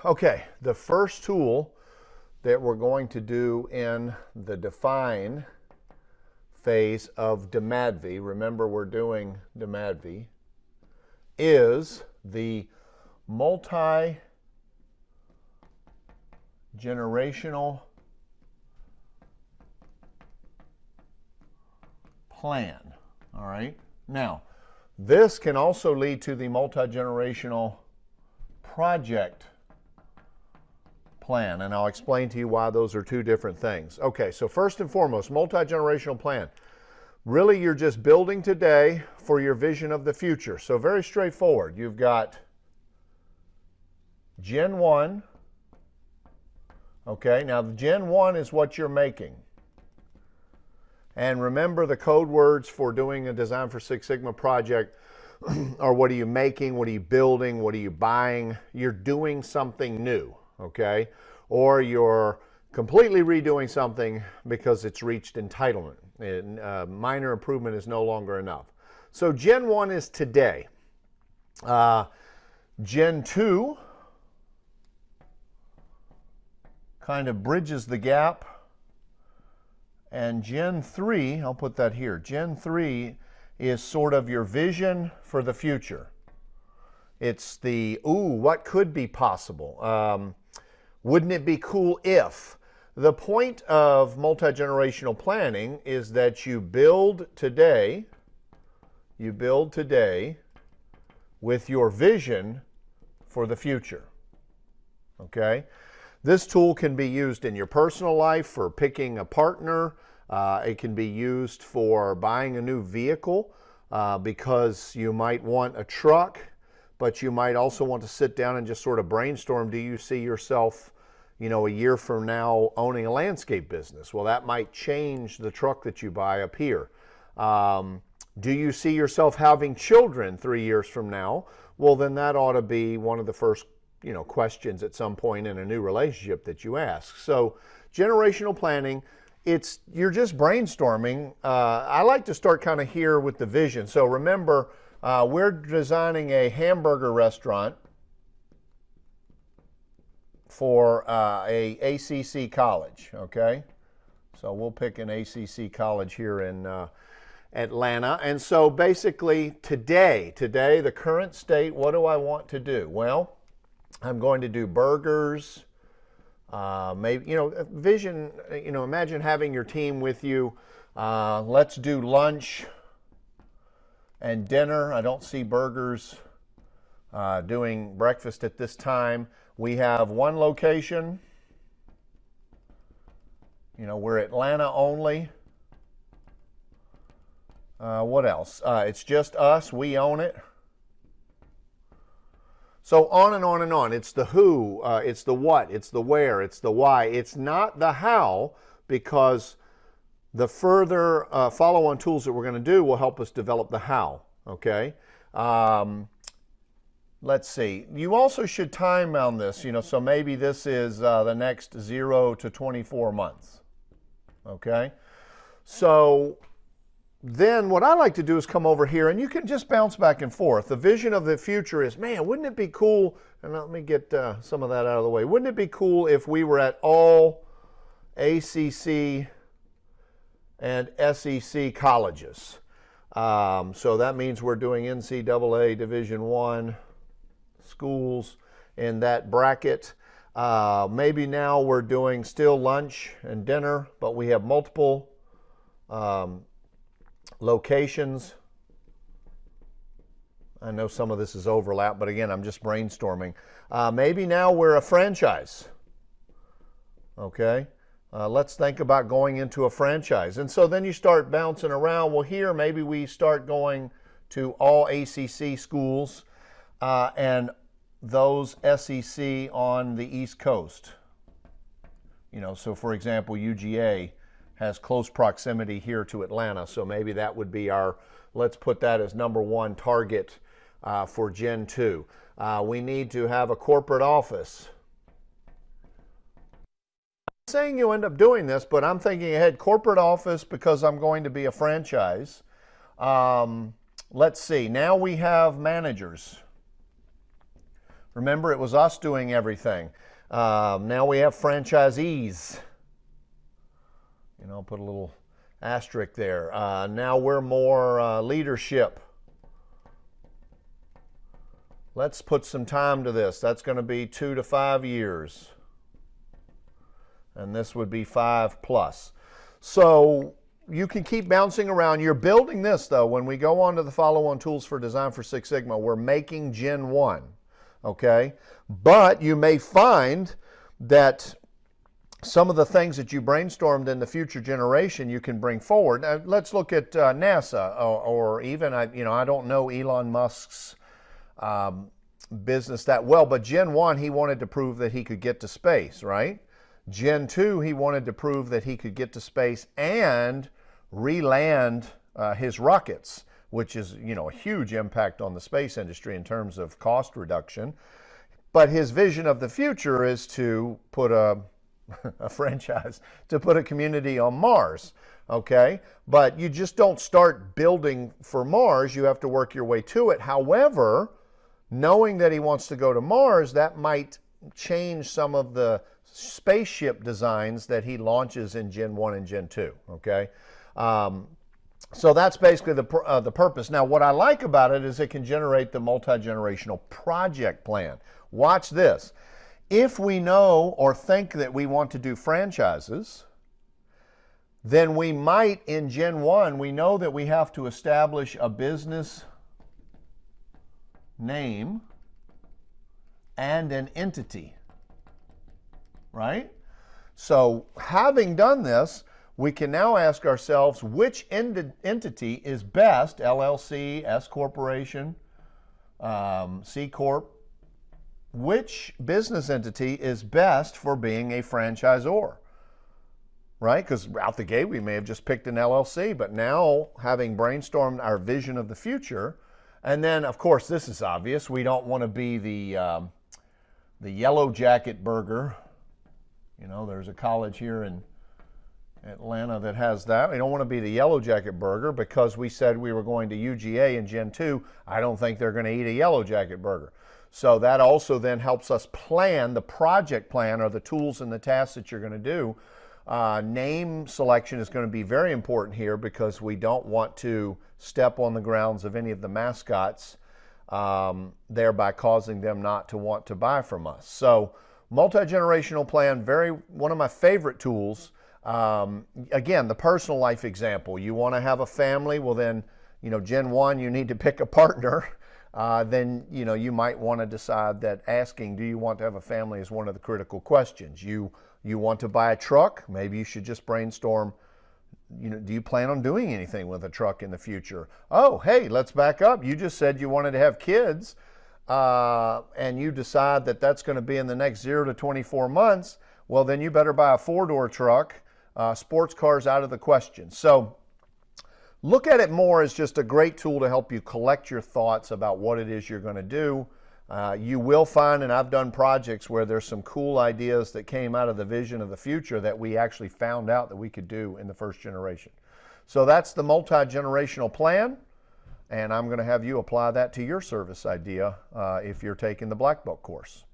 Okay, the first tool that we're going to do in the define phase of DMADV, remember we're doing DMADV, is the multi-generational plan. All right, now this can also lead to the multi-generational project plan, and I'll explain to you why those are two different things. Okay, so first and foremost, multi-generational plan. Really, you're just building today for your vision of the future. So very straightforward. You've got Gen 1. Okay, now Gen 1 is what you're making. And remember, the code words for doing a Design for Six Sigma project are what are you making, what are you building, what are you buying. You're doing something new, okay? Or you're completely redoing something because it's reached entitlement. And, minor improvement is no longer enough. So Gen 1 is today. Gen 2 kind of bridges the gap. And Gen 3, I'll put that here, Gen 3 is sort of your vision for the future. It's the, ooh, what could be possible? Wouldn't it be cool if? The point of multi-generational planning is that you build today with your vision for the future, okay? This tool can be used in your personal life for picking a partner. It can be used for buying a new vehicle because you might want a truck, but you might also want to sit down and just sort of brainstorm, do you see yourself, you know, a year from now owning a landscape business? Well, that might change the truck that you buy up here. Do you see yourself having children 3 years from now? Well, then that ought to be one of the first, you know, questions at some point in a new relationship that you ask. So generational planning, you're just brainstorming. I like to start kind of here with the vision. So remember, we're designing a hamburger restaurant for a ACC college, okay? So we'll pick an ACC college here in Atlanta. And so basically today, the current state, what do I want to do? Well, I'm going to do burgers, maybe, you know, vision, you know, imagine having your team with you. Let's do lunch and dinner. I don't see burgers doing breakfast at this time. We have one location. You know, we're Atlanta only. What else? It's just us. We own it. So on and on and on. It's the who, it's the what, it's the where, it's the why. It's not the how, because the further follow-on tools that we're going to do will help us develop the how, okay? Let's see. You also should time on this, you know, so maybe this is the next 0 to 24 months, okay? So then what I like to do is come over here, and you can just bounce back and forth. The vision of the future is, man, wouldn't it be cool, and let me get some of that out of the way. Wouldn't it be cool if we were at all ACC and SEC colleges? So that means we're doing NCAA Division I schools in that bracket. Maybe now we're doing still lunch and dinner, but we have multiple locations. I know some of this is overlap, but again, I'm just brainstorming. Maybe now we're a franchise. Okay, let's think about going into a franchise. And so then you start bouncing around. Well, here maybe we start going to all ACC schools and those SEC on the East Coast. You know, so for example, UGA has close proximity here to Atlanta, so maybe that would be our, let's put that as #1 target for Gen 2. We need to have a corporate office. I'm saying you end up doing this, but I'm thinking ahead, corporate office, because I'm going to be a franchise. Let's see, now we have managers. Remember, it was us doing everything. Now we have franchisees. You know, put a little asterisk there. Now we're more leadership. Let's put some time to this. That's going to be 2 to 5 years. And this would be 5+. So you can keep bouncing around. You're building this, though. When we go on to the follow-on tools for design for Six Sigma, we're making Gen 1, okay? But you may find that some of the things that you brainstormed in the future generation you can bring forward. Now, let's look at NASA, or even, I don't know Elon Musk's business that well, but Gen 1, he wanted to prove that he could get to space, right? Gen 2, he wanted to prove that he could get to space and re-land his rockets, which is, a huge impact on the space industry in terms of cost reduction. But his vision of the future is to put a franchise, to put a community on Mars, okay? But you just don't start building for Mars. You have to work your way to it. However, knowing that he wants to go to Mars, that might change some of the spaceship designs that he launches in Gen 1 and Gen 2, okay? So that's basically the purpose. Now, what I like about it is it can generate the multi-generational project plan. Watch this. If we know or think that we want to do franchises, then we might, in Gen 1, we know that we have to establish a business name and an entity, right? So having done this, we can now ask ourselves which entity is best, LLC, S Corporation, C Corp, which business entity is best for being a franchisor, right? Because out the gate, we may have just picked an LLC, but now having brainstormed our vision of the future, and then, of course, this is obvious. We don't want to be the Yellow Jacket Burger. There's a college here in Atlanta that has that. We don't want to be the Yellow Jacket Burger because we said we were going to UGA in Gen 2. I don't think they're going to eat a Yellow Jacket Burger. So that also then helps us plan the project plan, or the tools and the tasks that you're going to do. Name selection is going to be very important here because we don't want to step on the grounds of any of the mascots, thereby causing them not to want to buy from us. So multi-generational plan, one of my favorite tools. Again, the personal life example. You want to have a family, well then, Gen 1, you need to pick a partner. Then, you might want to decide that asking, do you want to have a family, is one of the critical questions. You want to buy a truck? Maybe you should just brainstorm, do you plan on doing anything with a truck in the future? Oh, hey, let's back up. You just said you wanted to have kids, and you decide that that's going to be in the next 0 to 24 months. Well, then you better buy a 4-door truck. Sports cars out of the question. So look at it more as just a great tool to help you collect your thoughts about what it is you're going to do. You will find, and I've done projects where there's some cool ideas that came out of the vision of the future that we actually found out that we could do in the first generation. So that's the multi-generational plan, and I'm going to have you apply that to your service idea if you're taking the Black Belt course.